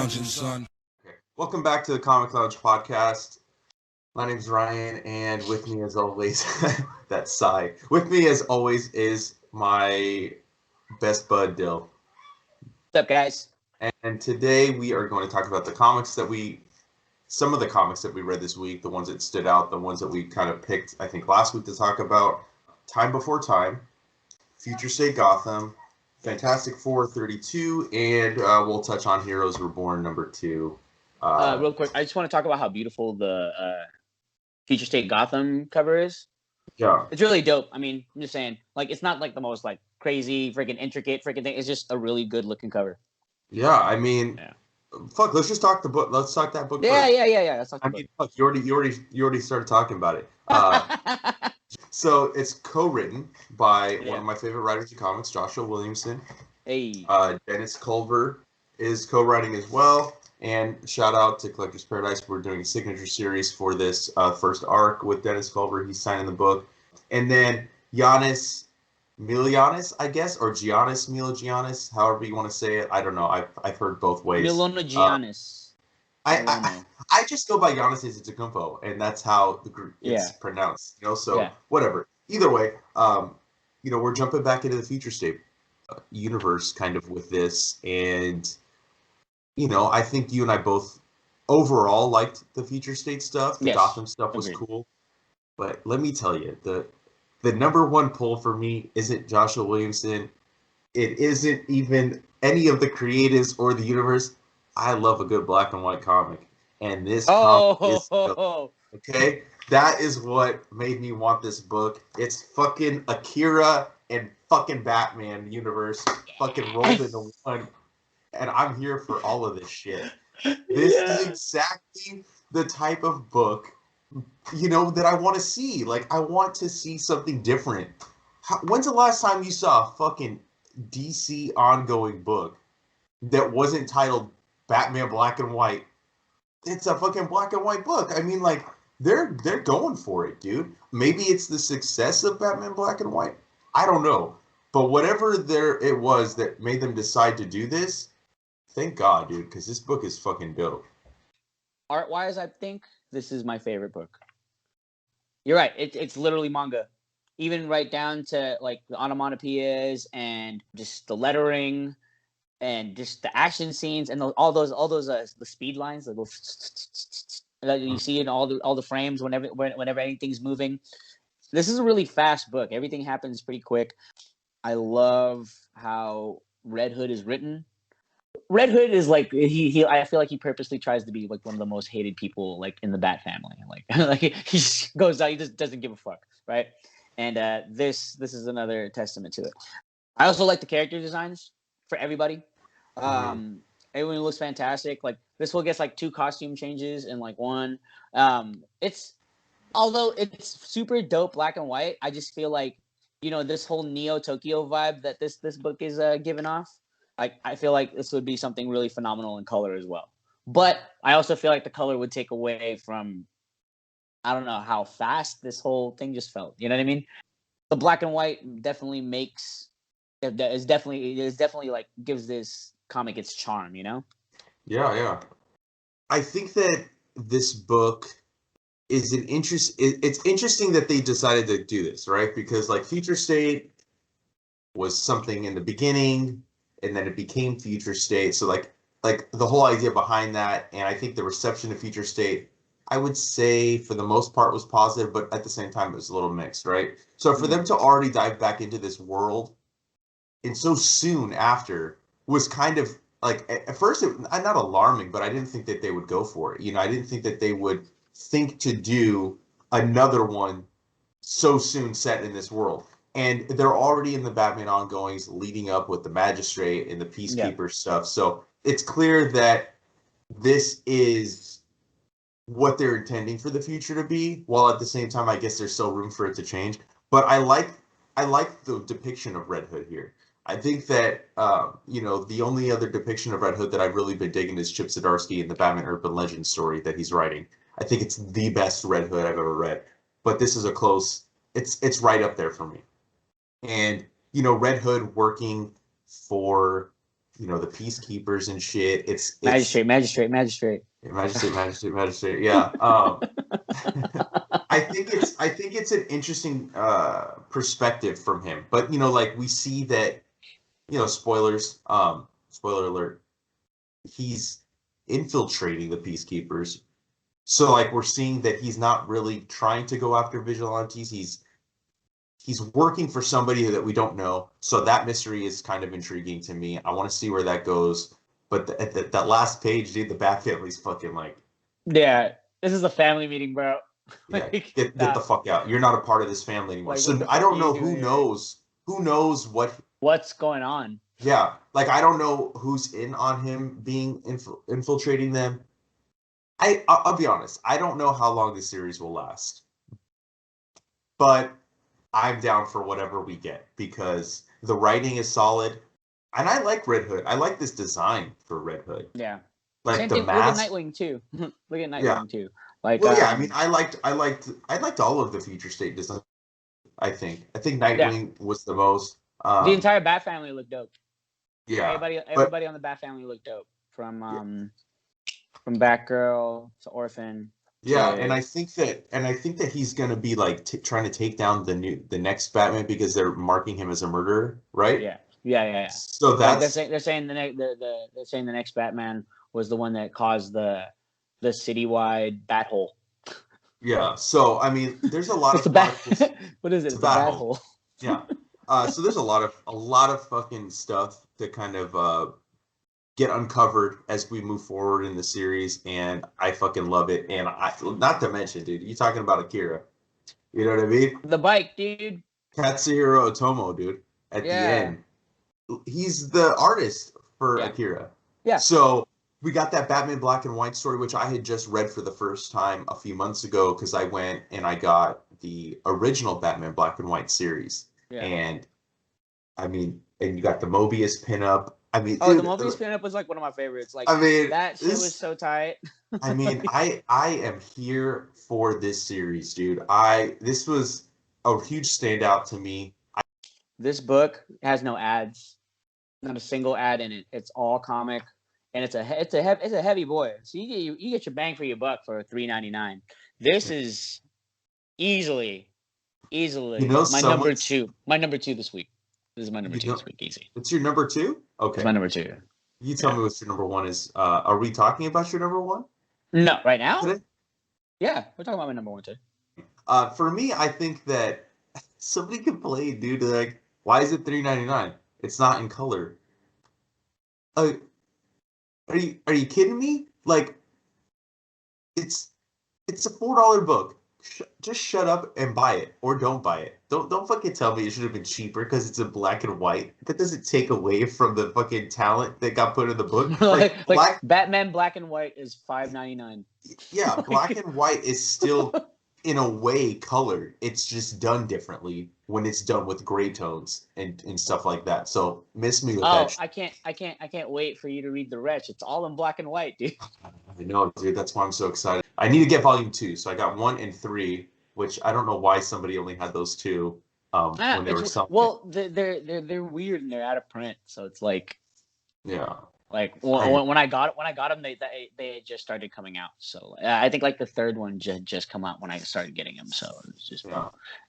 lounging, son. Okay. Welcome back to the Comic Lounge podcast. My name's Ryan, and with me as always, that sigh. With me as always is my best bud, Dill. What's up, guys? And today we are going to talk about some of the comics that we read this week, the ones that stood out, the ones that we kind of picked, I think, last week to talk about. Time Before Time, Future State Gotham, Fantastic Four 32, and we'll touch on Heroes Reborn number 2. Real quick, I just want to talk about how beautiful the Future State Gotham cover is. Yeah. It's really dope. I mean, I'm just saying, like, it's not like the most like crazy, freaking intricate freaking thing. It's just a really good looking cover. Yeah, I mean, fuck. Let's just talk the book. Let's talk that book. Yeah, first. yeah. Let's talk I mean, fuck. You already started talking about it. So it's co-written by one of my favorite writers of comics, Joshua Williamson. Hey. Dennis Culver is co-writing as well. And shout out to Collector's Paradise. We're doing a signature series for this first arc with Dennis Culver. He's signing the book. And then Giannis Milianis, I guess, or Giannis Milianis, however you want to say it. I don't know. I've heard both ways. Milona Giannis. I just go by Giannis Antetokounmpo, and that's how the group is pronounced. So whatever. Either way, we're jumping back into the Future State universe kind of with this, and I think you and I both overall liked the Future State stuff. The Gotham stuff was cool, but let me tell you, the number one pull for me isn't Joshua Williamson. It isn't even any of the creatives or the universe. I love a good black and white comic. And this comic is okay. That is what made me want this book. It's fucking Akira and fucking Batman universe fucking rolled into one. And I'm here for all of this shit. This is exactly the type of book, that I want to see. Like, I want to see something different. When's the last time you saw a fucking DC ongoing book that wasn't titled Batman Black and White? It's a fucking black and white book. I mean, like, they're going for it, dude. Maybe it's the success of Batman Black and White. I don't know. But whatever it was that made them decide to do this, thank God, dude, because this book is fucking dope. Art-wise, I think this is my favorite book. You're right. It's literally manga. Even right down to, like, the onomatopoeias and just the lettering and just the action scenes and all those the speed lines that you see in all the frames whenever anything's moving. This is a really fast book. Everything happens pretty quick. I love how Red Hood is written. Red Hood is like he I feel like he purposely tries to be like one of the most hated people like in the Bat family. Like he just goes out, he just doesn't give a fuck, right? And this is another testament to it. I also like the character designs for everybody. Everyone looks fantastic. Like this one gets like 2 costume changes in like one. Although it's super dope black and white, I just feel like this whole Neo Tokyo vibe that this book is giving off. Like I feel like this would be something really phenomenal in color as well. But I also feel like the color would take away from, I don't know how fast this whole thing just felt. You know what I mean? The black and white definitely like gives this comic its charm, Yeah. I think that this book is it's interesting that they decided to do this, right? Because like Future State was something in the beginning and then it became Future State. So like the whole idea behind that, and I think the reception of Future State, I would say for the most part was positive, but at the same time it was a little mixed, right? So for them to already dive back into this world and so soon after was kind of like, at first not alarming, but I didn't think that they would go for it. I didn't think that they would think to do another one so soon set in this world. And they're already in the Batman ongoings leading up with the Magistrate and the Peacekeeper stuff. So it's clear that this is what they're intending for the future to be, while at the same time, I guess there's still room for it to change. But I like the depiction of Red Hood here. I think that, the only other depiction of Red Hood that I've really been digging is Chip Zdarsky in the Batman Urban Legends story that he's writing. I think it's the best Red Hood I've ever read. But this is it's right up there for me. And, Red Hood working for, the peacekeepers and shit. It's magistrate. Magistrate. Yeah. I think it's an interesting perspective from him. But like we see that, spoilers, spoiler alert, he's infiltrating the peacekeepers. So like we're seeing that he's not really trying to go after vigilantes. He's working for somebody that we don't know. So that mystery is kind of intriguing to me. I want to see where that goes. But at that last page, dude, the Bat family's fucking like, yeah, this is a family meeting, bro. Like, yeah, get the fuck out. You're not a part of this family anymore. Like, so I don't know who knows what's going on. Yeah, like I don't know who's in on him being infiltrating them. I'll be honest. I don't know how long this series will last, but I'm down for whatever we get because the writing is solid, and I like Red Hood. I like this design for Red Hood. Yeah, like same the thing. Mask. Look at Nightwing too. Look at Nightwing too. Like, well, yeah. I mean, I liked all of the Future State design. I think Nightwing was the most. The entire Bat family looked dope. Yeah, everybody on the Bat family looked dope from Batgirl to Orphan. Yeah, and I think that he's gonna be like trying to take down the next Batman because they're marking him as a murderer, right? Yeah. So that's they're saying the next Batman was the one that caused the citywide bat hole. Yeah. So I mean, there's a lot of what is it? It's a bat hole. Yeah. So there's a lot of fucking stuff that kind of get uncovered as we move forward in the series, and I fucking love it. And not to mention, dude, you talking about Akira? You know what I mean? The bike, dude. Katsuhiro Otomo, dude. At the end, he's the artist for Akira. Yeah. So we got that Batman Black and White story, which I had just read for the first time a few months ago because I went and I got the original Batman Black and White series. Yeah. And I mean, and you got the Mobius pinup. I mean, dude, the Mobius pinup was like one of my favorites. Like, I mean, that shit was so tight. I mean, I am here for this series, dude. This was a huge standout to me. This book has no ads, not a single ad in it. It's all comic, and it's a heavy boy. So you get your bang for your buck for $3.99. This is easily my number two. My number two this week. This is my number two this week. Easy. It's your number two? Okay. It's my number two. You tell me what your number one is. Are we talking about your number one? No, right now? Today? Yeah, we're talking about my number one too. For me, I think that somebody complained, dude. Like, why is it $3.99? It's not in color. Are you kidding me? Like, it's a $4 book. Just shut up and buy it, or don't buy it. Don't fucking tell me it should have been cheaper because it's in black and white. That doesn't take away from the fucking talent that got put in the book. like Batman Black and White is $5.99. Yeah, black and white is still in a way colored. It's just done differently when it's done with gray tones and stuff like that. So miss me with that. I can't wait for you to read The Wretch. It's all in black and white, dude. I know, dude. That's why I'm so excited. I need to get volume 2, so I got 1 and 3, which I don't know why somebody only had those 2 when they were selling. Well, they're weird and they're out of print, so it's like, yeah. Like when I got them, they had just started coming out. So I think like the third one just come out when I started getting them. So it was just, and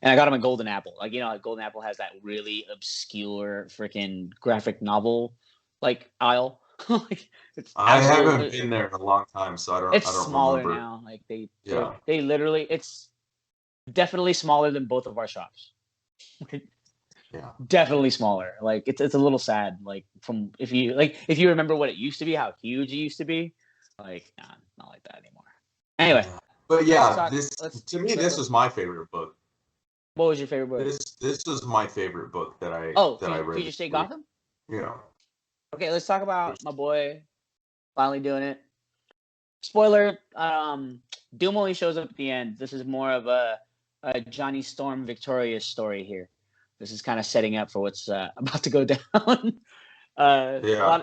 I got them at Golden Apple. Like, like Golden Apple has that really obscure freaking graphic novel like aisle. Like, I haven't been there in a long time, so I don't. It's I don't smaller remember. now. Like they literally, it's definitely smaller than both of our shops. Yeah, definitely smaller. Like it's a little sad. Like if you remember what it used to be, how huge it used to be. Like not like that anymore. Anyway, but yeah, this was my favorite book. What was your favorite book? This was my favorite book that I read. Future State Gotham? Yeah. Okay, let's talk about my boy finally doing it. Spoiler: Doom only shows up at the end. This is more of a Johnny Storm victorious story here. This is kind of setting up for what's about to go down. A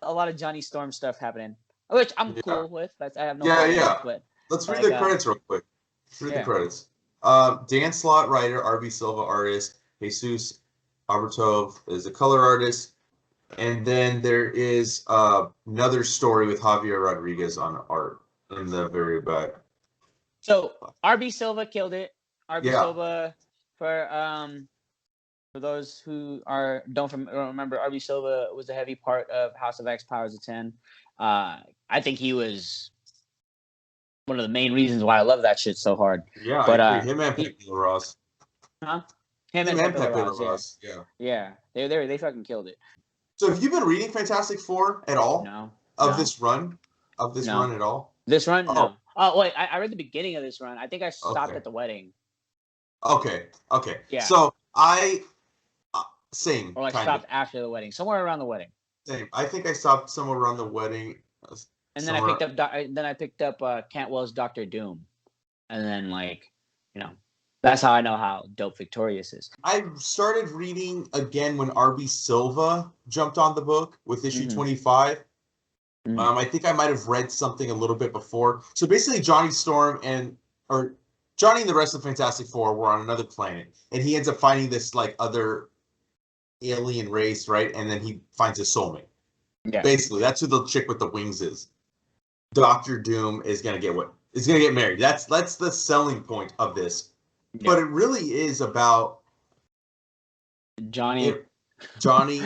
lot of Johnny Storm stuff happening, which I'm cool with. I have no problem with, but let's read the credits real quick. Let's read the credits. Dan Slott, writer. RB Silva, artist. Jesus Albertov is a color artist. And then there is another story with Javier Rodriguez on art in the very back. So RB Silva killed it. RB Yeah. Silva for those who don't remember, RB Silva was a heavy part of House of X, Powers of 10. I think he was one of the main reasons why I love that shit so hard. Yeah, But I agree. Him and Pepe Larraz. Huh? Him and Pepe Larraz, yeah. Yeah. They fucking killed it. So have you been reading Fantastic Four at all? No. This run? Of this run at all? This run? No. Oh, wait, I read the beginning of this run. I think I stopped at the wedding. Okay. Yeah. So I same. Or I stopped after the wedding. Somewhere around the wedding. Same. I think I stopped somewhere around the wedding. And then I picked up Cantwell's Doctor Doom. And then that's how I know how dope Victorious is. I started reading again when RB Silva jumped on the book with issue 25. I think I might have read something a little bit before. So basically Johnny Storm or Johnny and the rest of Fantastic Four were on another planet, and he ends up finding this other alien race, right? And then he finds his soulmate. Yeah. Basically, that's who the chick with the wings is. Doctor Doom is gonna get married. That's the selling point of this. Yeah. But it really is about Johnny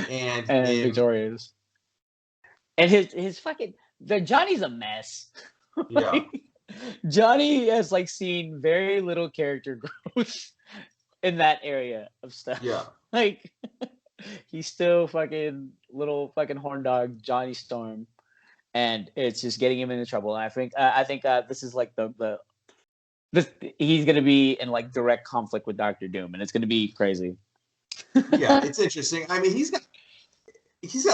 and Victorious. And his fucking Johnny's a mess. Yeah. Johnny has seen very little character growth in that area of stuff. Yeah. He's still fucking little fucking horn dog Johnny Storm, and it's just getting him into trouble. And I think this is he's gonna be in direct conflict with Doctor Doom, and it's gonna be crazy. Yeah, it's interesting. I mean, he's got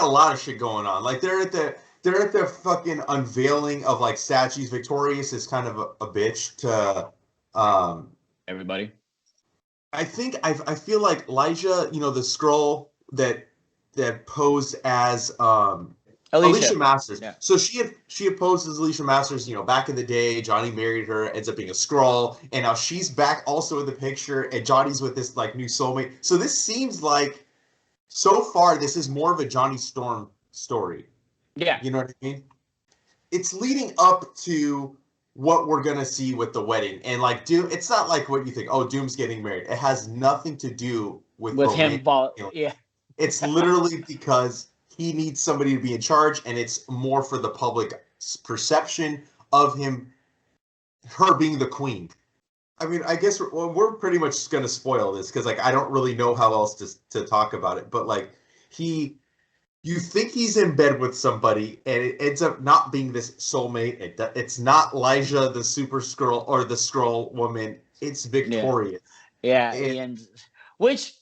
a lot of shit going on. They're at the fucking unveiling of statues. Victorious is kind of a bitch to everybody. I feel like Elijah, the Skrull that posed as Alicia Masters. Yeah. So she had posed as Alicia Masters, back in the day. Johnny married her, ends up being a Skrull, and now she's back also in the picture, and Johnny's with this new soulmate. So this seems like, so far, this is more of a Johnny Storm story. Yeah. You know what I mean? It's leading up to what we're going to see with the wedding. And Doom, it's not like what you think, oh, Doom's getting married. It has nothing to do with him. Yeah. It's literally because he needs somebody to be in charge, and it's more for the public perception of her being the queen. I mean, I guess we're pretty much going to spoil this because I don't really know how else to talk about it. But you think he's in bed with somebody, and it ends up not being this soulmate. It's not Elijah, the Super Skrull, or the Skrull woman. It's Victoria. Yeah, and which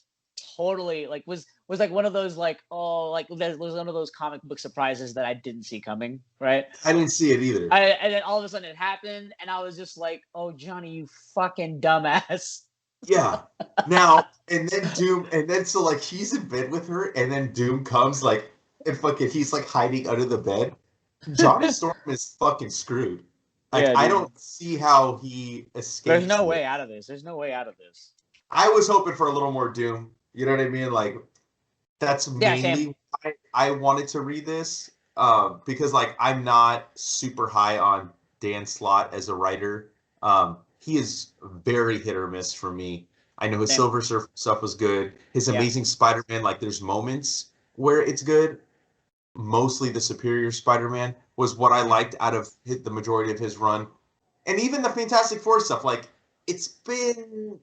totally was one of those there was one of those comic book surprises that I didn't see coming. Right? I didn't see it either. And then all of a sudden it happened, and I was just like, "Oh, Johnny, you fucking dumbass." Yeah. Now and then Doom, and then so he's in bed with her, and then Doom comes and fucking he's hiding under the bed. Johnny Storm is fucking screwed. I don't see how he escapes. There's no way out of this. I was hoping for a little more Doom. You know what I mean? That's mainly why I wanted to read this. Because I'm not super high on Dan Slott as a writer. He is very hit or miss for me. I know his Silver Surfer stuff was good. His Amazing Spider-Man, there's moments where it's good. Mostly the Superior Spider-Man was what I liked out of the majority of his run. And even the Fantastic Four stuff, it's been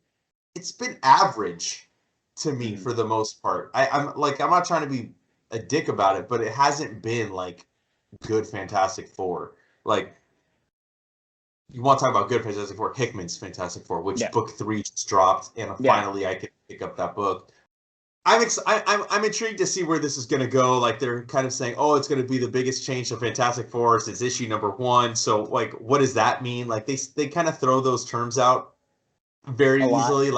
average to me for the most part. I'm not trying to be a dick about it, but it hasn't been good Fantastic Four. You want to talk about good Fantastic Four? Hickman's Fantastic Four, which book 3 just dropped, and finally I can pick up that book. I'm intrigued to see where this is going to go. They're kind of saying, oh, it's going to be the biggest change to Fantastic Four since issue number 1. So what does that mean? They kind of throw those terms out very easily.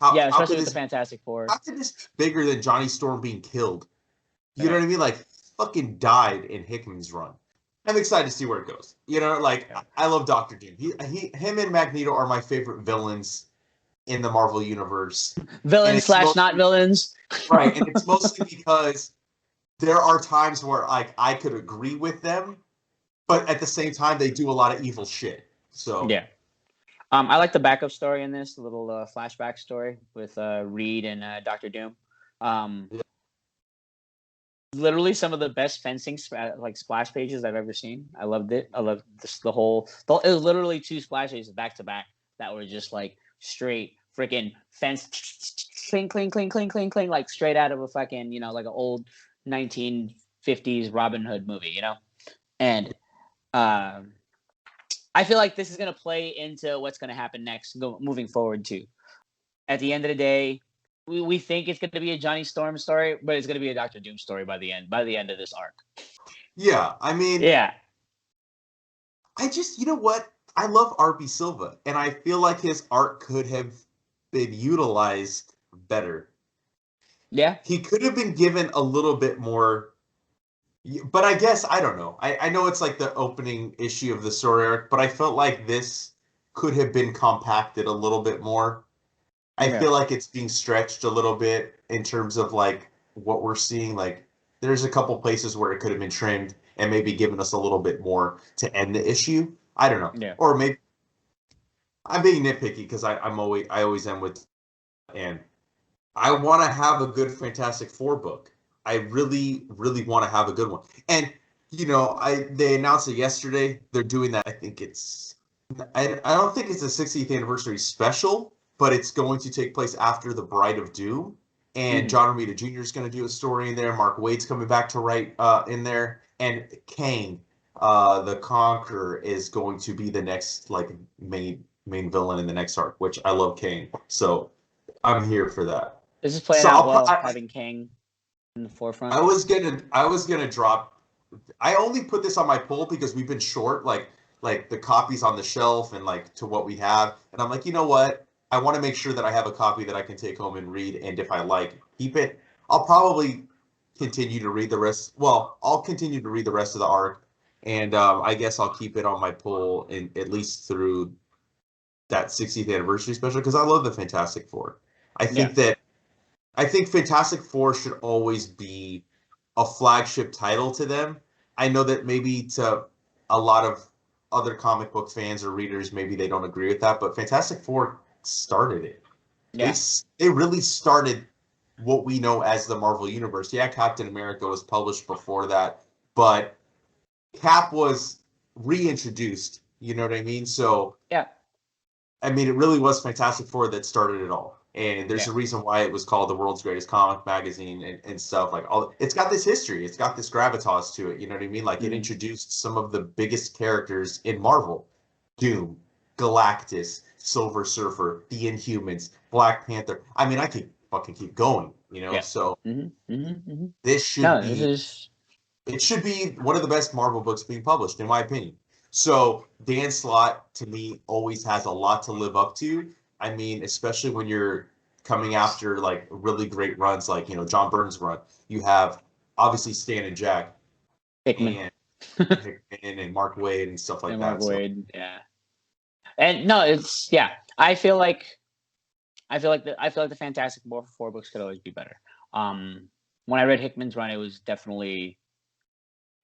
Especially with the Fantastic Four. How could this be bigger than Johnny Storm being killed? You know what I mean? Fucking died in Hickman's run. I'm excited to see where it goes. I love Doctor Doom. Him and Magneto are my favorite villains in the Marvel universe. Villains / not villains. Right, and it's mostly because there are times where like I could agree with them, but at the same time they do a lot of evil shit. So yeah. I like the backup story in this, the little flashback story with Reed and Doctor Doom. yeah. Literally some of the best fencing like splash pages I've ever seen. I loved it. I loved this, the whole. It was literally 2 splash pages back to back that were just like straight freaking fence, cling, cling, cling, cling, cling, cling, like straight out of a fucking like an old 1950s Robin Hood movie, And I feel like this is gonna play into what's gonna happen next, moving forward too. At the end of the day, we think it's going to be a Johnny Storm story, but it's going to be a Doctor Doom story by the end of this arc. Yeah, I mean, yeah, I just, you know what? I love R.B. Silva, and I feel like his art could have been utilized better. Yeah, he could have been given a little bit more, but I guess I don't know. I know it's like the opening issue of the story arc, but I felt like this could have been compacted a little bit more. I feel like it's being stretched a little bit in terms of like what we're seeing. Like there's a couple places where it could have been trimmed and maybe given us a little bit more to end the issue. I don't know. Yeah. Or maybe I'm being nitpicky because I always am with, and I want to have a good Fantastic Four book. I really, really want to have a good one. And they announced it yesterday. They're doing that. I think it's. I don't think it's a 60th anniversary special, but it's going to take place after the Bride of Doom. And John Romita Jr. is going to do a story in there. Mark Waid's coming back to write in there, and Kang, the Conqueror, is going to be the next like main villain in the next arc. Which I love Kang, so I'm here for that. This is playing So out well, having Kang in the forefront. I was gonna drop. I only put this on my poll because we've been short, like the copies on the shelf and like to what we have, and I'm like, you know what? I want to make sure that I have a copy that I can take home and read, and if I like, keep it. I'll probably continue to read the rest. Well, I'll continue to read the rest of the arc, and I guess I'll keep it on my poll in at least through that 60th anniversary special because I love the Fantastic Four. I think Fantastic Four should always be a flagship title to them. I know that maybe to a lot of other comic book fans or readers, maybe they don't agree with that, but Fantastic Four started it. Yeah. They really started what we know as the Marvel Universe. Yeah, Captain America was published before that, but Cap was reintroduced. You know what I mean? So yeah. I mean, it really was Fantastic Four that started it all. And there's a reason why it was called the world's greatest comic magazine and stuff. Like it's got this history. It's got this gravitas to it. You know what I mean? Like it introduced some of the biggest characters in Marvel. Doom, Galactus, Silver Surfer, the Inhumans, Black Panther. I mean, I could fucking keep going, So this should it should be one of the best Marvel books being published, in my opinion. So Dan Slott, to me, always has a lot to live up to. I mean, especially when you're coming after like really great runs, like John Byrne's run. You have obviously Stan and Jack, Hickman, and Mark Waid and stuff like that. Mark Waid, yeah. And no, it's I feel like the Fantastic Four books could always be better. When I read Hickman's run, it was definitely.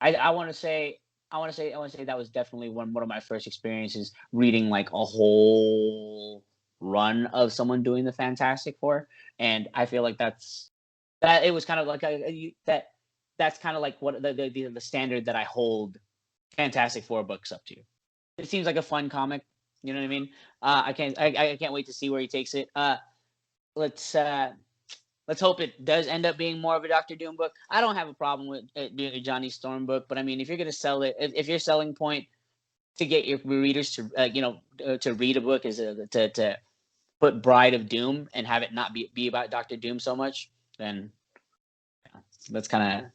I want to say that was definitely one of my first experiences reading like a whole run of someone doing the Fantastic Four, and I feel like that it was kind of like that's kind of like what the standard that I hold Fantastic Four books up to. It seems like a fun comic, you know what I mean? I can't wait to see where he takes it. Let's hope it does end up being more of a Doctor Doom book. I don't have a problem with it being a Johnny Storm book, but I mean, if you're going to sell it, if your selling point to get your readers to to read a book is to put Bride of Doom and have it not be about Doctor Doom so much, then that's kind of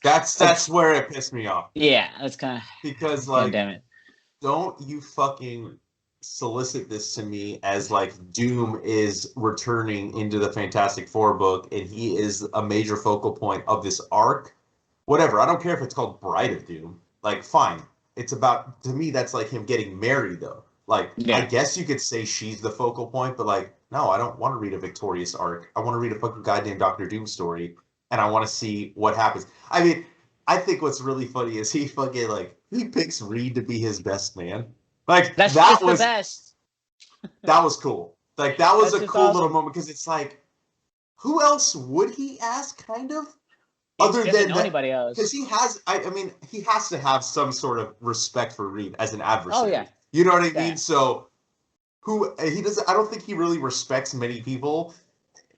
that's where it pissed me off. Yeah, that's kind of because like, damn it, don't you fucking solicit this to me as like Doom is returning into the Fantastic Four book and he is a major focal point of this arc. Whatever. I don't care if it's called Bride of Doom. Like, fine. It's about, to me, that's like him getting married, though. Like, I guess you could say she's the focal point, but like, no, I don't want to read a Victorious arc. I want to read a fucking goddamn Doctor Doom story. and I want to see what happens. I mean, I think what's really funny is he fucking like he picks Reed to be his best man. Like That's that it's was the best. that was cool. Like that was That's a just cool awesome. little moment because it's like, who else would he ask? Kind of. He Other doesn't than know that, anybody else. because he has, I mean, he has to have some sort of respect for Reed as an adversary. Oh yeah. You know what I Yeah. mean? So who he doesn't? I don't think he really respects many people,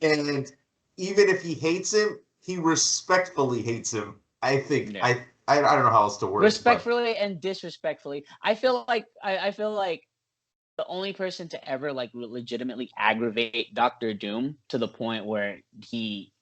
and even if he hates him, he respectfully hates him. I think Yeah. I don't know how else to word respectfully and disrespectfully. I feel like the only person to ever like legitimately aggravate Doctor Doom to the point where he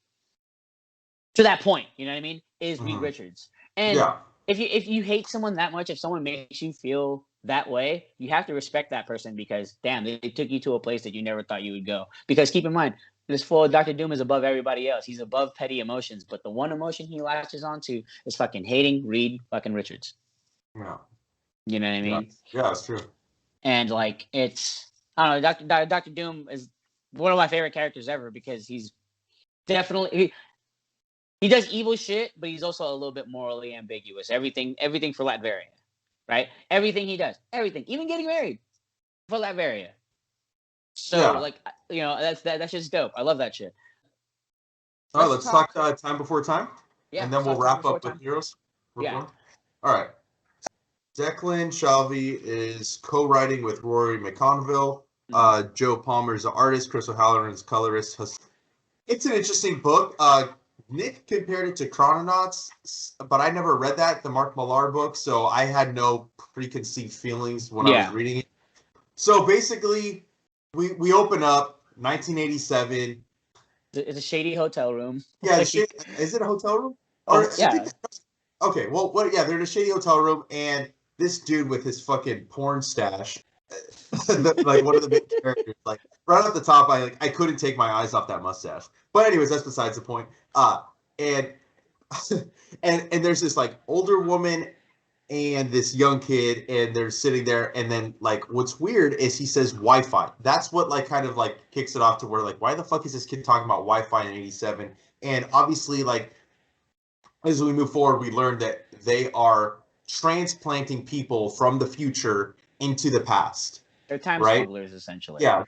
to that point, you know what I mean, is Reed Richards. And yeah. if you hate someone that much, if someone makes you feel that way, you have to respect that person because damn, they took you to a place that you never thought you would go. Because keep in mind, this fool Doctor Doom is above everybody else. He's above petty emotions, but the one emotion he latches onto is fucking hating Reed fucking Richards. Yeah. You know what I mean? Yeah, it's true. And like it's I don't know, Doctor Doom is one of my favorite characters ever because he's definitely he does evil shit, but he's also a little bit morally ambiguous. Everything for Latveria, right? Everything he does, everything, even getting married for Latveria. So like that's just dope. I love that shit. All right, let's talk Time Before Time, and then we'll wrap up with Heroes. Yeah. All right. Declan Shalvey is co-writing with Rory McConville. Joe Palmer's the artist. Chris O'Halloran's colorist. It's an interesting book. Nick compared it to Chrononauts, but I never read that, the Mark Millar book, so I had no preconceived feelings when I was reading it. So basically, we open up 1987. It's a shady hotel room. Yeah, is it a hotel room? Or yeah. Okay, well, they're in a shady hotel room, and this dude with his fucking porn stash, like one of the big characters, like right off the top, I couldn't take my eyes off that mustache. But anyways, that's besides the point. And and there's this like older woman and this young kid, and they're sitting there, and then like what's weird is he says Wi-Fi. That's what like kind of like kicks it off to where like why the fuck is this kid talking about Wi-Fi in '87? And obviously like as we move forward, we learn that they are transplanting people from the future into the past. They're time smugglers, essentially. Yeah,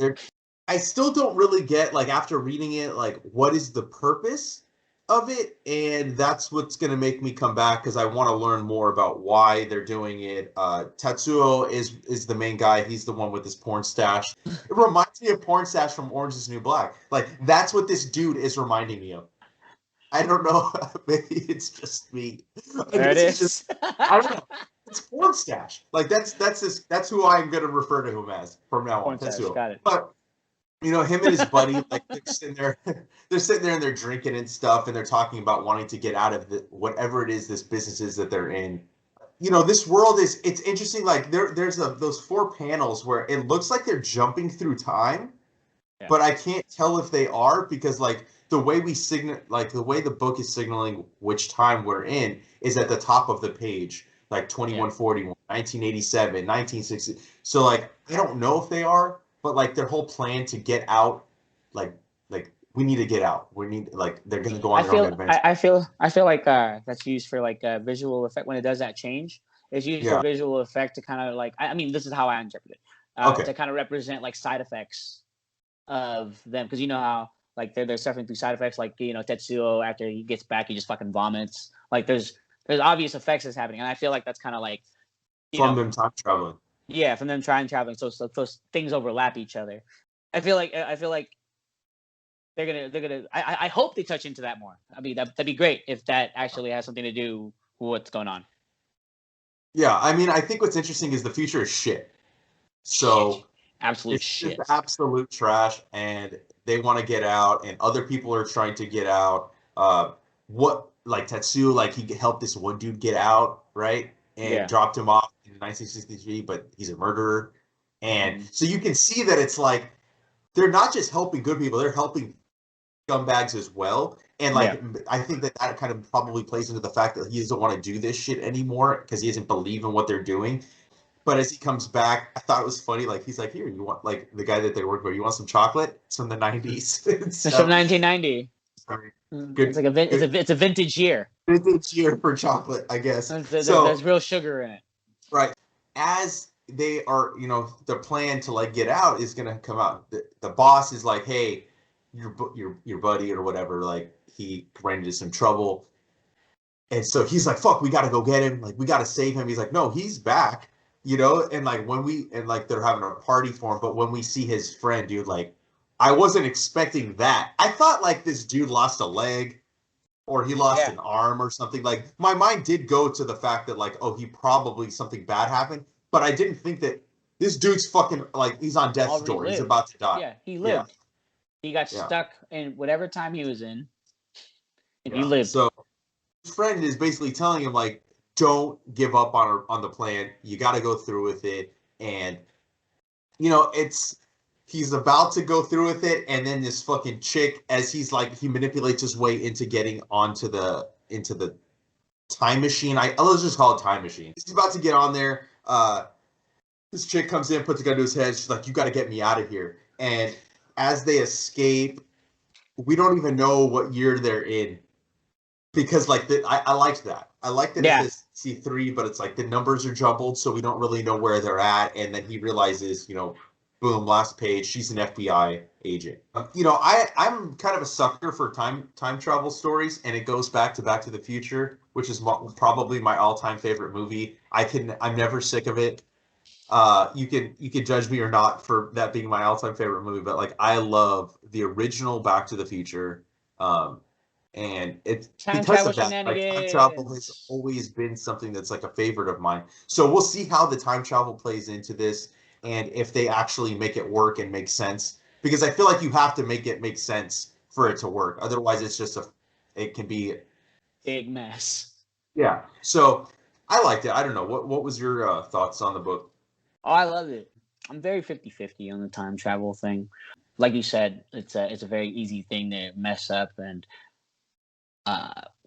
I still don't really get, like, after reading it, like, what is the purpose of it? And that's what's going to make me come back, because I want to learn more about why they're doing it. Tetsuo is the main guy. He's the one with this porn stash. It reminds me of Porn Stash from Orange is the New Black. Like, that's what this dude is reminding me of. I don't know. Maybe it's just me. There it is. I don't know. It's Porn Stash. Like that's who I'm gonna refer to him as from now on. That's who. Got it. But him and his buddy, like they're sitting there and they're drinking and stuff, and they're talking about wanting to get out of whatever it is this business is that they're in. This world it's interesting. Like there's those 4 panels where it looks like they're jumping through time, but I can't tell if they are because like. The way the book is signaling which time we're in is at the top of the page, like 2141, 1987, 1960. So like I don't know if they are, but like their whole plan to get out, like we need to get out. We need like they're gonna go on their own adventure. I feel like that's used for like a visual effect when it does that change. It's used for visual effect to kind of like I mean this is how I interpret it. To kind of represent like side effects of them because you know how. Like they're suffering through side effects, like Tetsuo after he gets back, he just fucking vomits. Like there's obvious effects that's happening, and I feel like that's kind of like from them time traveling. Yeah, from them time traveling. So things overlap each other. I feel like they're gonna. I hope they touch into that more. I mean that'd be great if that actually has something to do with what's going on. Yeah, I mean I think what's interesting is the future is shit. So absolute shit, just absolute trash, and they want to get out, and other people are trying to get out. Like Tetsuo, like he helped this one dude get out, right? And dropped him off in 1963, but he's a murderer. And so you can see that it's like they're not just helping good people, they're helping scumbags as well. And like I think that kind of probably plays into the fact that he doesn't want to do this shit anymore because he doesn't believe in what they're doing. But as he comes back, I thought it was funny. Like he's like, "Here, you want the guy that they work with? You want some chocolate? It's from the '90s. It's from 1990. It's like it's a vintage year. Vintage year for chocolate, I guess. There's real sugar in it. Right. As they are, the plan to like get out is gonna come out. The boss is like, hey, your buddy or whatever, like he ran into some trouble. And so he's like, fuck, we got to go get him. Like, we got to save him. He's like, no, he's back, And like, they're having a party for him. But when we see his friend, dude, like, I wasn't expecting that. I thought like this dude lost a leg or he lost an arm or something. Like, my mind did go to the fact that, like, oh, he probably something bad happened. But I didn't think that this dude's fucking, like, he's on death's door. He's about to die. Yeah, he lived. Yeah. He got stuck in whatever time he was in. And he lived. So his friend is basically telling him, like, don't give up on the plan. You got to go through with it. And, he's about to go through with it. And then this fucking chick, as he manipulates his way into getting into the time machine. Let's just call it time machine. He's about to get on there. This chick comes in, puts a gun to his head. She's like, you got to get me out of here. And as they escape, we don't even know what year they're in. Because, like, I liked that. I liked that it says C3, but it's like the numbers are jumbled, so we don't really know where they're at. And then he realizes, boom, last page, she's an FBI agent. I'm kind of a sucker for time travel stories, and it goes back to the Future, which is probably my all-time favorite movie. I'm never sick of it. You can judge me or not for that being my all-time favorite movie, but like I love the original Back to the Future. And it's because of that, like, time travel has always been something that's like a favorite of mine. So we'll see how the time travel plays into this and if they actually make it work and make sense. Because I feel like you have to make it make sense for it to work. Otherwise, it can be big mess. Yeah. So I liked it. I don't know. What was your thoughts on the book? Oh, I loved it. I'm very 50-50 on the time travel thing. Like you said, it's a very easy thing to mess up and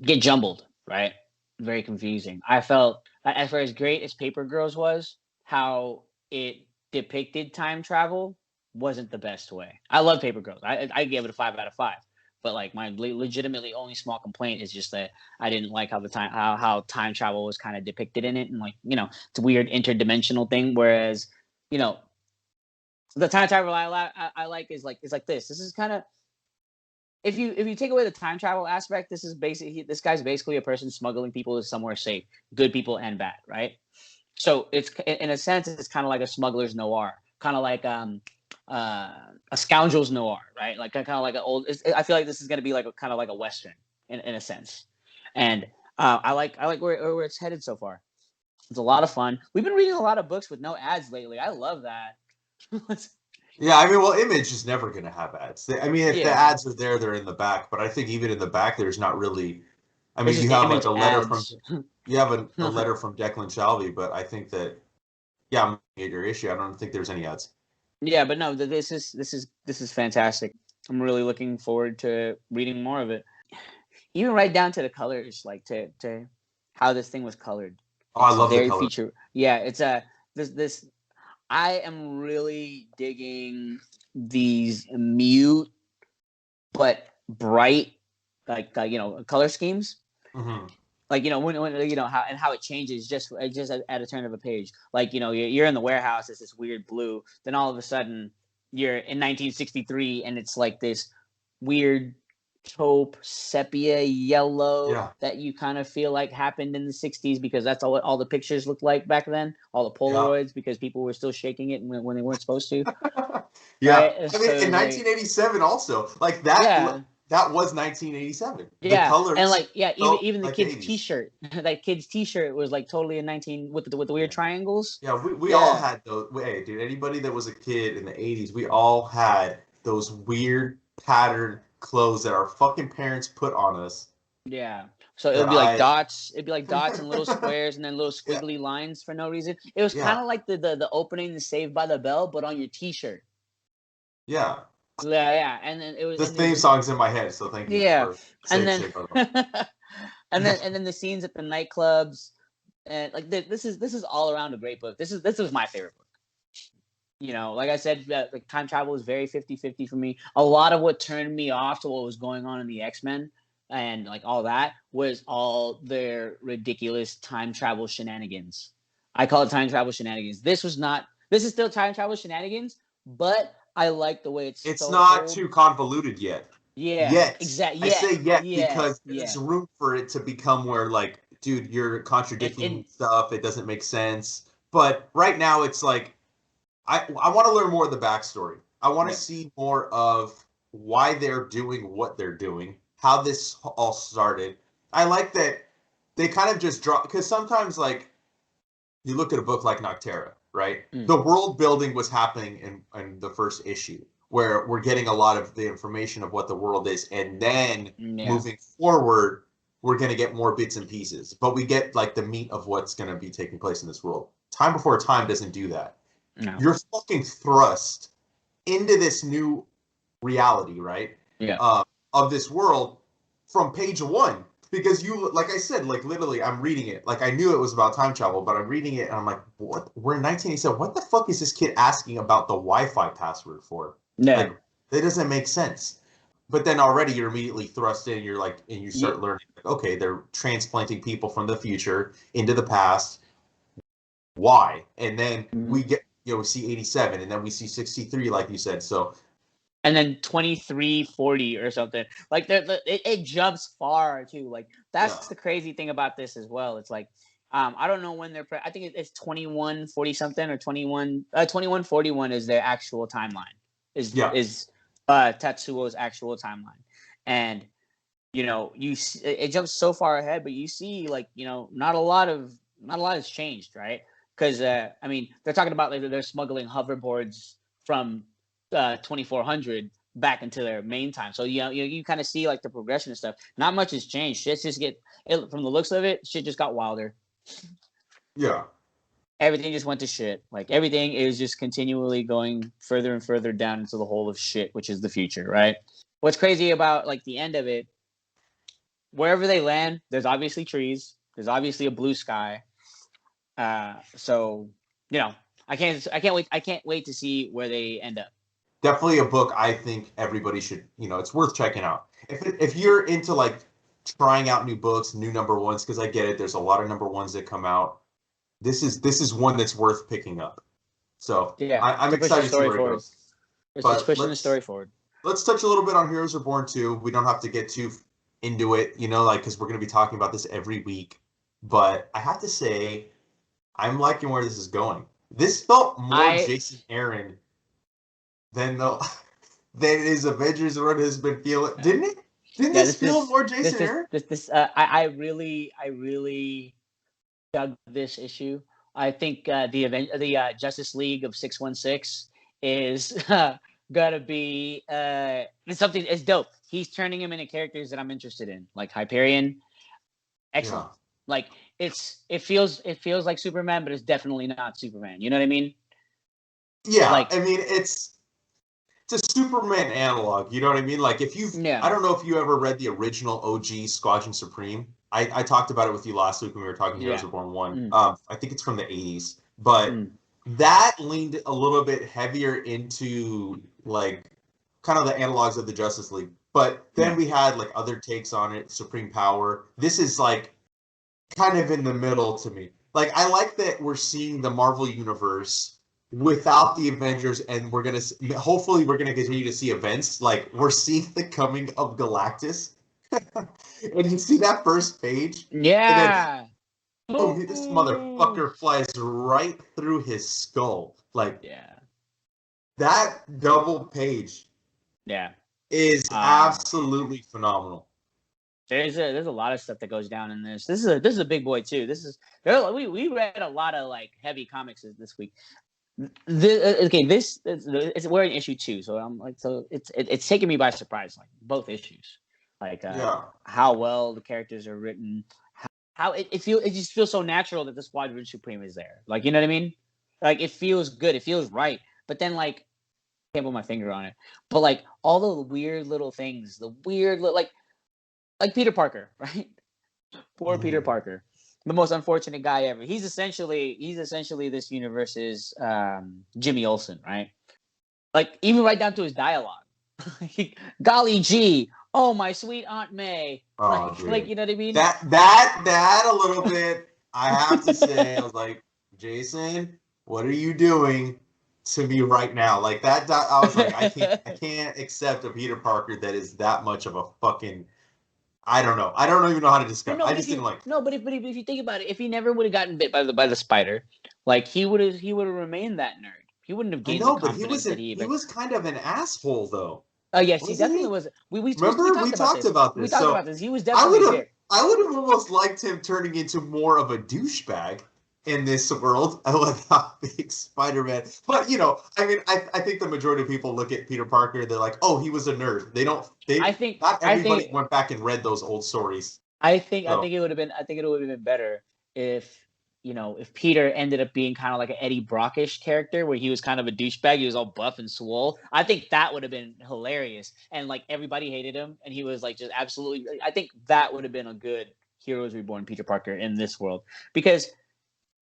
get jumbled, right? Very confusing. I felt, as far as great as Paper Girls was, how it depicted time travel wasn't the best way. I love Paper Girls. I gave it a 5 out of 5. But like my legitimately only small complaint is just that I didn't like how time travel was kind of depicted in it, and like it's a weird interdimensional thing. Whereas the time travel I like is like this. This is kind of, if you take away the time travel aspect, this guy's basically a person smuggling people to somewhere safe, good people and bad, right? So it's, in a sense, it's kind of like a smuggler's noir, kind of like a scoundrel's noir, right? Like kind of like I feel like this is going to be like kind of like a Western in a sense, and I like where it's headed so far. It's a lot of fun. We've been reading a lot of books with no ads lately. I love that. Yeah, I mean, well, Image is never going to have ads. I mean, if the ads are there, they're in the back. But I think even in the back, there's not really. I mean, you have like a letter from a letter from Declan Shalvey, but I think that I'm at your issue. I don't think there's any ads. Yeah, but no, this is fantastic. I'm really looking forward to reading more of it. Even right down to the colors, like to how this thing was colored. Oh, I love the color. Yeah, it's this. I am really digging these mute but bright, like color schemes. Mm-hmm. Like when how it changes just at a turn of a page. Like you're in the warehouse, it's this weird blue. Then all of a sudden you're in 1963, and it's like this weird taupe sepia yellow that you kind of feel like happened in the 60s, because that's all the pictures looked like back then, all the Polaroids, because people were still shaking it when they weren't supposed to. Yeah, right? I mean, in 1987 also, like that. That was 1987. Yeah, the colors and like even the kid's 80s. T-shirt, that kid's T-shirt was like totally in 19 with the weird triangles. Yeah, we all had those. Hey, dude, anybody that was a kid in the 80s, we all had those weird pattern clothes that our fucking parents put on us. Yeah, so it would be like dots. It'd be like dots and little squares and then little squiggly lines for no reason. It was kind of like the opening to Saved by the Bell, but on your T-shirt. Yeah. Yeah, and then it was the theme song's in my head, so thank you. Yeah, and then and then the scenes at the nightclubs, and like this is all around a great book. This was my favorite book. Like I said, like time travel was very 50-50 for me. A lot of what turned me off to what was going on in the X-Men and like all that was all their ridiculous time travel shenanigans. I call it time travel shenanigans. This is still time travel shenanigans, but I like the way it's not too convoluted yet. Yeah, Yet. exactly. I say yet Yeah, because yeah. there's room for it to become where, like, dude, you're contradicting stuff. It doesn't make sense. But right now, it's like, I want to learn more of the backstory. I want to see more of why they're doing what they're doing, how this all started. I like that they kind of just drop, because sometimes, like, you look at a book like Noctera, right? The world building was happening in the first issue, where we're getting a lot of the information of what the world is, and then moving forward, we're going to get more bits and pieces. But we get like the meat of what's going to be taking place in this world. Time Before Time doesn't do that. No. You're fucking thrust into this new reality, right? Yeah. Of this world from page one. Because you, like I said, like literally, I'm reading it. Like I knew it was about time travel, but I'm reading it and I'm like, what? We're in 1987. What the fuck is this kid asking about the Wi-Fi password for? No. Like, that doesn't make sense. But then already you're immediately thrust in. You're like, and you start learning. Like, okay, they're transplanting people from the future into the past. Why? And then we get, we see 87, and then we see 63, like you said. So. And then 2340 or something. Like it jumps far too. Like that's the crazy thing about this as well. It's like I don't know when they're I think it's 2140 something or 2141 is their actual timeline. Is Tatsuo's actual timeline. And it jumps so far ahead, but you see like, not a lot has changed, right? Because I mean, they're talking about like they're smuggling hoverboards from 2400 back into their main time. So you kind of see like the progression and stuff. Not much has changed. Shit's just from the looks of it, shit just got wilder. Yeah. Everything just went to shit. Like everything is just continually going further and further down into the hole of shit, which is the future, right? What's crazy about like the end of it, wherever they land, there's obviously trees. There's obviously a blue sky. So I can't wait to see where they end up. Definitely a book I think everybody should, it's worth checking out. If you're into like trying out new books, new number ones, because I get it, there's a lot of number ones that come out. This is one that's worth picking up. So I'm excited to see where it goes. It's pushing the story forward. Let's touch a little bit on Heroes Reborn 2. We don't have to get too into it, because we're going to be talking about this every week. But I have to say, I'm liking where this is going. This felt more Jason Aaron than his Avengers run has been feeling. Didn't it? Didn't this feel more Jason Aaron? I really dug this issue. I think the Justice League of 616 is gonna be something. It's dope. He's turning him into characters that I'm interested in, like Hyperion. Excellent. Yeah. Like it feels like Superman, but it's definitely not Superman. You know what I mean? Yeah. Like, I mean, it's a Superman analog. You know what I mean? Like if I don't know if you ever read the original OG Squadron Supreme. I talked about it with you last week when we were talking Heroes Reborn 1. I think it's from the 80s. But that leaned a little bit heavier into like kind of the analogs of the Justice League. But then we had like other takes on it, Supreme Power. This is like kind of in the middle to me. Like I like that we're seeing the Marvel Universe without the Avengers, and hopefully we're gonna continue to see events. Like we're seeing the coming of Galactus. And you see that first page? Yeah. And then, this motherfucker flies right through his skull. Like, that double page is absolutely phenomenal. There's a lot of stuff that goes down in this. This is a big boy too. We read a lot of like heavy comics this week. We're in issue 2, so I'm like, it's taking me by surprise, like both issues. Like how well the characters are written, how it just feels so natural that the Squadron Supreme is there. Like, you know what I mean? Like it feels good, it feels right. But then like I can't put my finger on it. But like all the weird little things, like Peter Parker, right? Poor Peter Parker, the most unfortunate guy ever. He's essentially this universe's Jimmy Olsen, right? Like even right down to his dialogue. Golly gee, oh, my sweet Aunt May. Oh, like you know what I mean? That a little bit. I have to say, I was like, Jason, what are you doing to me right now? Like that. I was like, I can't accept a Peter Parker that is that much of a fucking. I don't know. I don't even know how to describe. No, I but just didn't like. no, but if you think about it, if he never would have gotten bit by the spider, like he would have remained that nerd. He wouldn't have I gained the know, but confidence that he. he was kind of an asshole though. Oh yes, he Wasn't definitely he? was. We Remember we talked about talked this. about We this. talked So about this. He was definitely a dick. I would have almost liked him turning into more of a douchebag in this world without being Spider-Man. But I mean, I think the majority of people look at Peter Parker, they're like, oh, he was a nerd. Not everybody went back and read those old stories. I think it would have been better if if Peter ended up being kind of like an Eddie Brockish character where he was kind of a douchebag, he was all buff and swole. I think that would have been hilarious, and like everybody hated him, and he was like just absolutely. I think that would have been a good Heroes Reborn Peter Parker in this world, because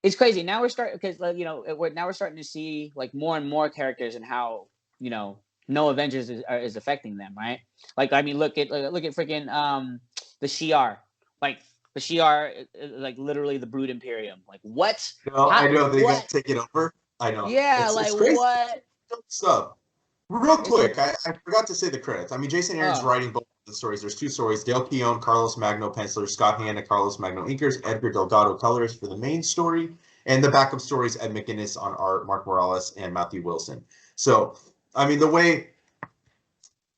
it's crazy. Now we're starting because we're starting to see like more and more characters and how no Avengers is affecting them, right? Like I mean, look at freaking the Shi'ar, like the Shi'ar, like literally the Brood Imperium. Like what? No, I know they got to take it over. I know. Yeah, it's crazy. What? Stuff. Real quick, I forgot to say the credits. I mean, Jason Aaron's writing both the stories. There's two stories. Dale Keown, Carlos Magno pencilers, Scott Hanna, Carlos Magno inkers, Edgar Delgado colors for the main story, and the backup stories, Ed McGuinness on art, Mark Morales, and Matthew Wilson. So, I mean, the way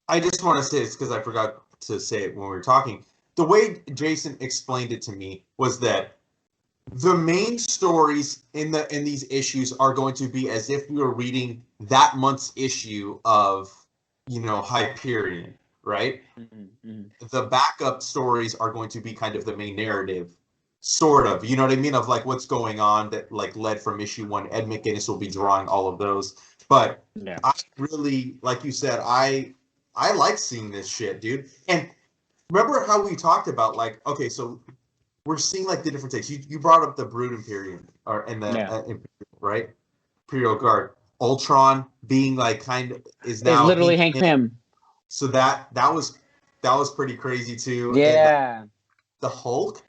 I just want to say this because I forgot to say it when we were talking. The way Jason explained it to me was that the main stories in these issues are going to be as if we were reading that month's issue of Hyperion, right? Mm-hmm. The backup stories are going to be kind of the main narrative, sort of, you know what I mean, of like what's going on that like led from issue 1. Ed McGuinness will be drawing all of those, but I really, like you said, I like seeing this shit, dude. And remember how we talked about like, okay, so we're seeing like the different takes. You brought up the Brood Imperium right? Imperial Guard. Ultron being like kind of is now literally Hank Pym. So that was pretty crazy too. Yeah. And the Hulk,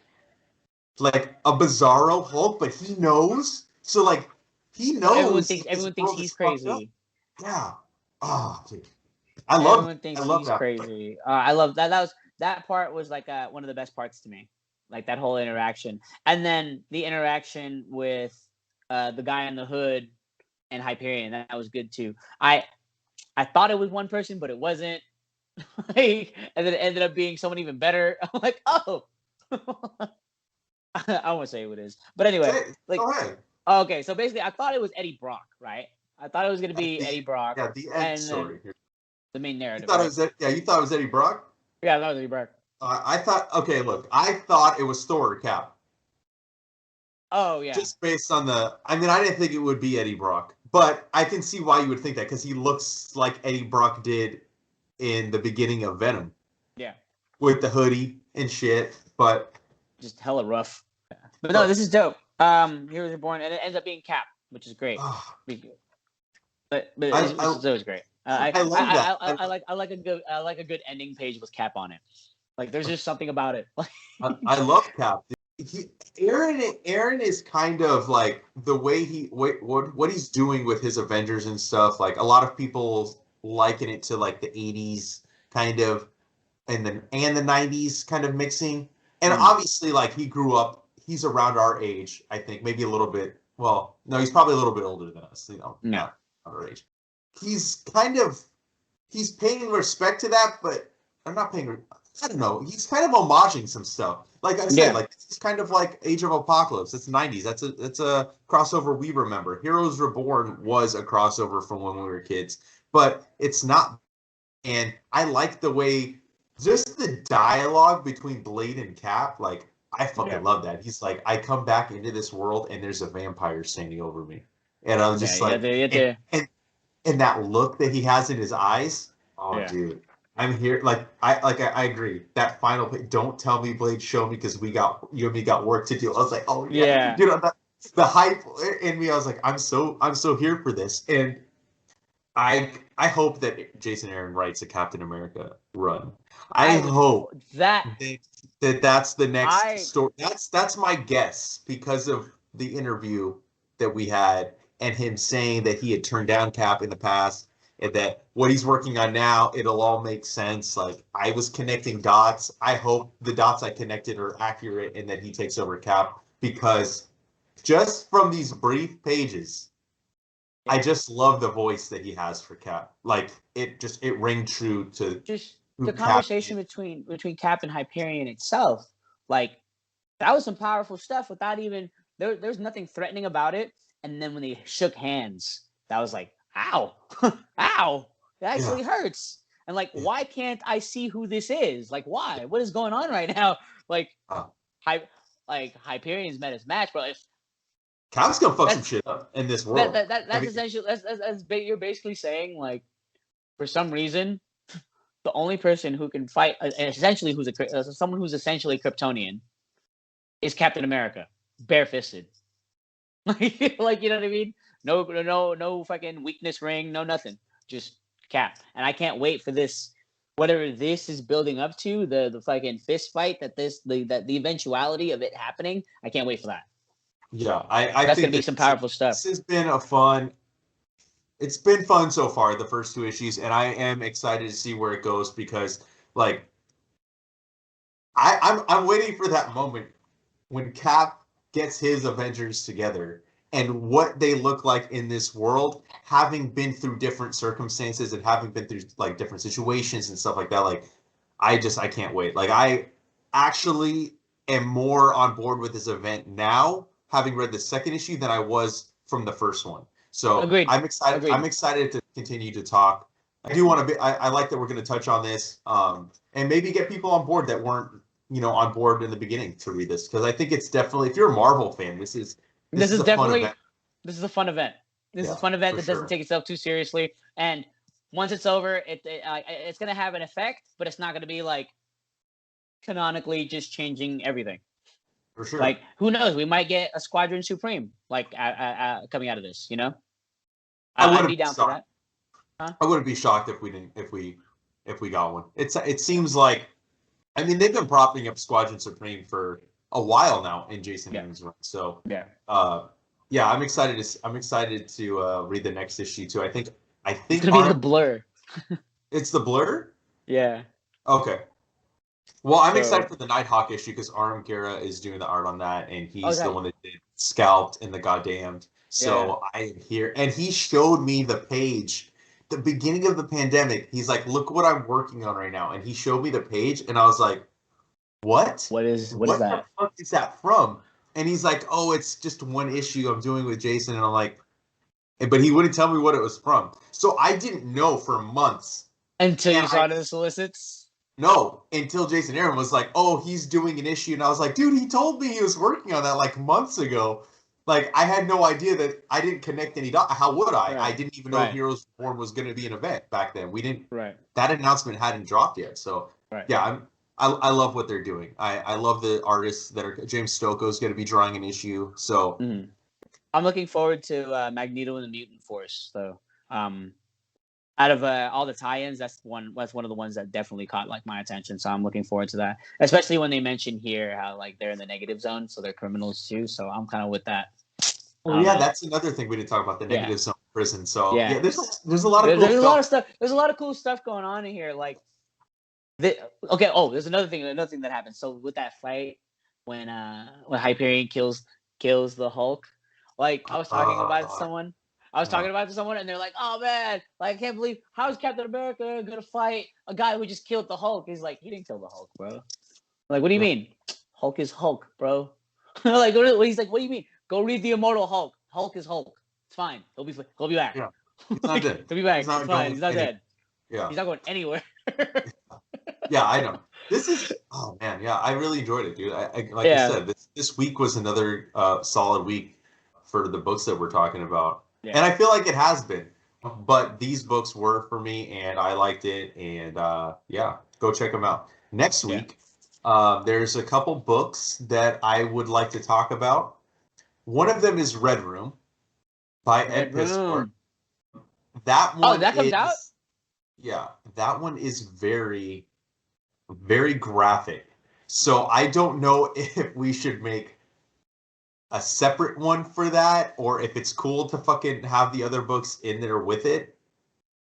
like a bizarro Hulk, but he knows. So like he knows. Everyone thinks he's crazy. Yeah. Oh, dude. Everyone thinks he's crazy. I love that. That part was like one of the best parts to me. Like that whole interaction, and then the interaction with the guy in the hood and Hyperion, that was good too. I thought it was one person, but it wasn't. And then it ended up being someone even better. I'm like, oh, I won't say who it is, but anyway, okay. So basically, I thought it was Eddie Brock, right? I thought it was gonna be Eddie Brock. Yeah, the Ed story. The main narrative. You thought it was you thought it was Eddie Brock? Yeah, I thought it was Eddie Brock. I thought it was Thor or Cap. Oh, yeah. Just based on I didn't think it would be Eddie Brock, but I can see why you would think that because he looks like Eddie Brock did in the beginning of Venom. Yeah. With the hoodie and shit, but just hella rough. But no, this is dope. Heroes Reborn, and it ends up being Cap, which is great. But it was great. I love that. I like a good ending page with Cap on it. Like there's just something about it. I love Cap. Aaron is kind of like the way what he's doing with his Avengers and stuff. Like a lot of people liken it to like the 80s kind of and the 90s kind of mixing. And obviously like he grew up, he's around our age, I think, maybe a little bit. Well, no, he's probably a little bit older than us, not our age. He's paying respect to that, but I'm not paying. I don't know. He's kind of homaging some stuff. Like I said, like it's kind of like Age of Apocalypse. It's 90s. That's a crossover we remember. Heroes Reborn was a crossover from when we were kids, but it's not. And I like the way just the dialogue between Blade and Cap. Like I fucking love that. He's like, I come back into this world and there's a vampire standing over me, and I was just and that look that he has in his eyes. Oh, dude. I'm here. I agree. That final don't tell me, Blade, show me, because you and me got work to do. I was like, oh yeah. The hype in me. I was like, I'm so here for this. And I hope that Jason Aaron writes a Captain America run. I hope that's the next story. That's my guess because of the interview that we had and him saying that he had turned down Cap in the past and that what he's working on now, it'll all make sense. Like I was connecting dots. I hope the dots I connected are accurate and that he takes over Cap because just from these brief pages, I just love the voice that he has for Cap. Like it rang true to just the conversation between Cap and Hyperion itself. Like that was some powerful stuff without even there's nothing threatening about it. And then when they shook hands, that was like, ow, ow, it actually hurts. And like, why can't I see who this is? Like, why? What is going on right now? Like, Hyperion's met his match, bro. Cap's gonna fuck some shit up in this world. That's essentially you're basically saying like, for some reason, the only person who can fight essentially someone who's essentially Kryptonian is Captain America, barefisted. Like you know what I mean? No fucking weakness ring, no nothing. Just Cap. And I can't wait for this. Whatever this is building up to, the fucking fist fight that the eventuality of it happening. I can't wait for that. Yeah, I that's think gonna be some powerful stuff. This has been it's been fun so far, the first 2 issues, and I am excited to see where it goes because like I'm waiting for that moment when Cap gets his Avengers together and what they look like in this world, having been through different circumstances and having been through like different situations and stuff like that. Like I can't wait. Like I actually am more on board with this event now, having read the second issue, than I was from the first one. So Agreed. I'm excited. Agreed. I'm excited to continue to talk. I do want to be. I like that we're going to touch on this, and maybe get people on board that weren't, on board in the beginning to read this, because I think it's definitely, if you're a Marvel fan, this is definitely this is a fun event. This is a fun event that doesn't take itself too seriously, and once it's over, it's going to have an effect, but it's not going to be like canonically just changing everything. For sure. Like, who knows? We might get a Squadron Supreme like coming out of this. I'd be down for that. Huh? I wouldn't be shocked if we got one. It seems like, I mean, they've been propping up Squadron Supreme for a while now in Jason Aaron's run. So I'm excited to read the next issue too. I think it's gonna be the Blur. It's the Blur? Yeah. Okay. Well, I'm excited for the Nighthawk issue because Aram Guerra is doing the art on that, and he's the one that did Scalped and the Goddamned. So I am here, and he showed me the page, the beginning of the pandemic. He's like, "Look what I'm working on right now," and he showed me the page, and I was like, "What? What is that? What the fuck is that from?" And he's like, "Oh, it's just one issue I'm doing with Jason," and I'm like, but he wouldn't tell me what it was from. So I didn't know for months until you saw the solicits. No, until Jason Aaron was like, "Oh, he's doing an issue," and I was like, "Dude, he told me he was working on that like months ago." Like, I had no idea that I didn't connect any dots. How would I? Right. I didn't even know Heroes Reborn was going to be an event back then. We didn't. Right. That announcement hadn't dropped yet. So yeah, I love what they're doing. I love the artists that are. James Stokoe is going to be drawing an issue. So I'm looking forward to Magneto and the Mutant Force. So out of all the tie-ins, that's one of the ones that definitely caught like my attention. So I'm looking forward to that, especially when they mention here how like they're in the negative zone, so they're criminals too. So I'm kind of with that. Oh yeah, that's another thing we didn't talk about, the negative zone prison. So there's a lot of cool a lot of stuff. There's a lot of cool stuff going on in here. Like, there's another thing that happens. So with that fight when Hyperion kills the Hulk, like I was talking about to someone. And they're like, "Oh man, like I can't believe how is Captain America gonna fight a guy who just killed the Hulk?" He's like, "He didn't kill the Hulk, bro." Like, what do you mean? Hulk is Hulk, bro. Like, he's like, "What do you mean? Go read the Immortal Hulk. Hulk is Hulk. It's fine. He'll be back. Yeah, he's not dead. He'll be back. It's fine. He's not dead. Yeah, he's not going anywhere." Yeah, I know. This is man, yeah, I really enjoyed it, dude. I said, this week was another solid week for the books that we're talking about. Yeah. And I feel like it has been, but these books were for me, and I liked it. And go check them out. Next week, there's a couple books that I would like to talk about. One of them is Red Room by Ed Piskor. that one. Oh, that comes out. Yeah, that one is very, very graphic. So I don't know if we should make a separate one for that, or if it's cool to fucking have the other books in there with it.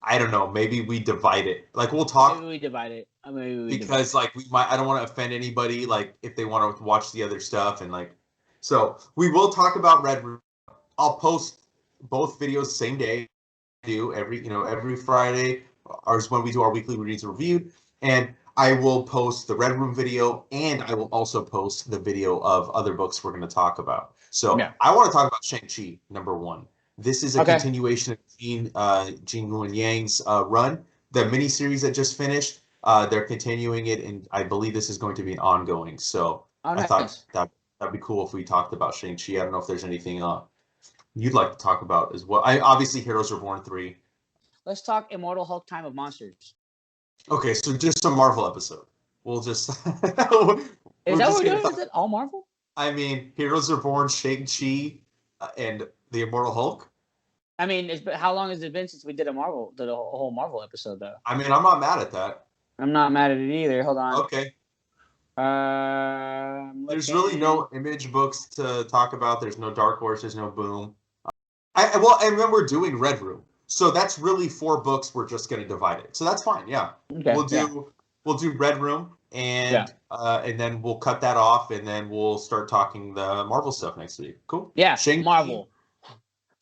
I don't know. Maybe we divide it. Like we'll talk. Maybe we divide it. Because like we might. I don't want to offend anybody. Like if they want to watch the other stuff and like. So we will talk about Red Room. I'll post both videos same day. Do every Friday. Ours when we do our weekly reads reviewed, and I will post the Red Room video, and I will also post the video of other books we're going to talk about. So I want to talk about Shang-Chi #1. This is a continuation of Gene Luen Yang's run. The miniseries that just finished, they're continuing it, and I believe this is going to be ongoing. So I thought that'd be cool if we talked about Shang-Chi. I don't know if there's anything you'd like to talk about as well. Obviously Heroes Reborn 3. Let's talk Immortal Hulk Time of Monsters. Okay, so just a Marvel episode. We'll just... Is that what we're doing? Is it all Marvel? I mean, Heroes Reborn, Shang-Chi, and the Immortal Hulk. I mean, how long has it been since we did a whole Marvel episode, though? I mean, I'm not mad at that. I'm not mad at it either. Hold on. Okay. There's really no Image books to talk about. There's no Dark Horse. There's no Boom. And then we're doing Red Room. So that's really 4 books. We're just going to divide it. So that's fine. Yeah. Okay, we'll do Red Room and then we'll cut that off and then we'll start talking the Marvel stuff next week. Cool. Yeah. Marvel.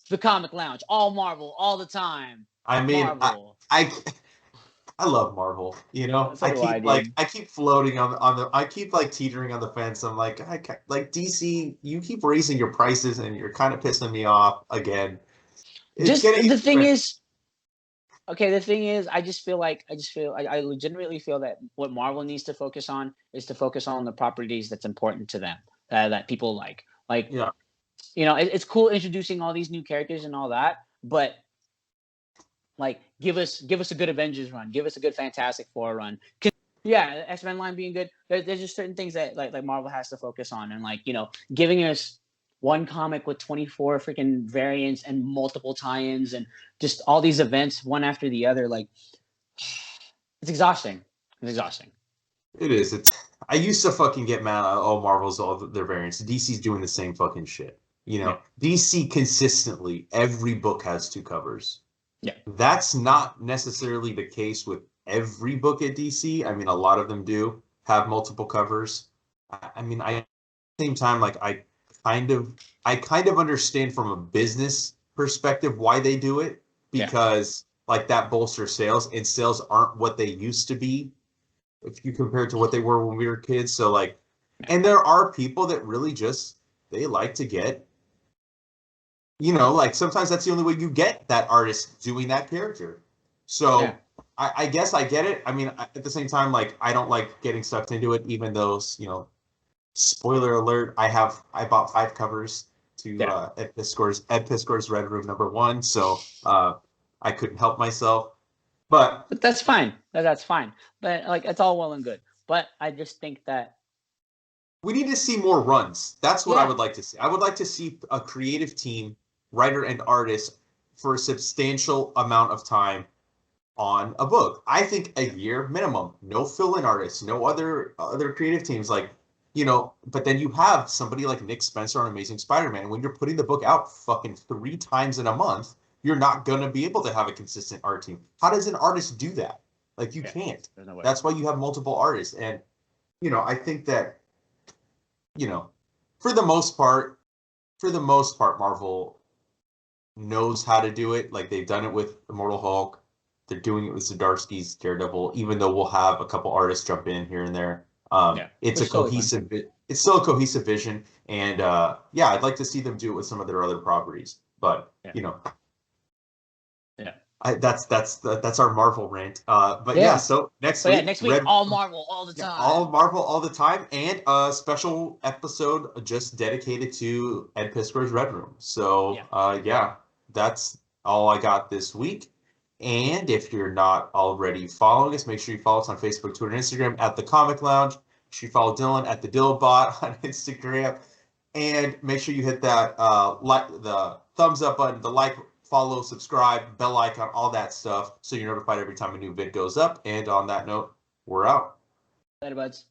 The Comic Lounge. All Marvel. All the time. I mean, Marvel. I love Marvel. You know, I keep floating on the. I keep like teetering on the fence. I'm like DC. You keep raising your prices and you're kind of pissing me off again. The thing is, I legitimately feel that what Marvel needs to focus on is to focus on the properties that's important to them, that people like. It's cool introducing all these new characters and all that, but like give us a good Avengers run, give us a good Fantastic Four run. X-Men line being good. There's just certain things that like Marvel has to focus on, and giving us one comic with 24 freaking variants and multiple tie-ins and just all these events one after the other. Like, it's exhausting. It is. I used to fucking get mad at Marvel's all their variants. DC's doing the same fucking shit. DC consistently, every book has 2 covers. Yeah. That's not necessarily the case with every book at DC. I mean, a lot of them do have multiple covers. I mean, at the same time, like I kind of understand from a business perspective why they do it, because like that bolsters sales, and sales aren't what they used to be if you compare it to what they were when we were kids. So like, and there are people that really just, they like to get, like sometimes that's the only way you get that artist doing that character. So I guess I get it. I mean, at the same time, like I don't like getting sucked into it, even though, spoiler alert, I bought 5 covers to Ed Piskor's Red Room #1, so I couldn't help myself. But that's fine. That's fine. But like it's all well and good. But I just think that we need to see more runs. That's what I would like to see. I would like to see a creative team, writer and artist, for a substantial amount of time on a book. I think a year minimum. No fill-in artists, no other creative teams, but then you have somebody like Nick Spencer on Amazing Spider-Man. When you're putting the book out fucking 3 times in a month, you're not going to be able to have a consistent art team. How does an artist do that? Like, you can't. No way. That's why you have multiple artists. And, I think that, for the most part, Marvel knows how to do it. Like, they've done it with Immortal Hulk. They're doing it with Zdarsky's Daredevil, even though we'll have a couple artists jump in here and there. It's still a cohesive vision, and I'd like to see them do it with some of their other properties. But that's our Marvel rant. So next week, all Marvel all the time. All Marvel all the time, and a special episode just dedicated to Ed Piskor's Red Room. So that's all I got this week. And if you're not already following us, make sure you follow us on Facebook, Twitter, and Instagram at The Comic Lounge. Make sure you follow Dylan at The Dillbot on Instagram. And make sure you hit that the thumbs up button, the like, follow, subscribe, bell icon, all that stuff, so you're notified every time a new vid goes up. And on that note, we're out. Later, buds.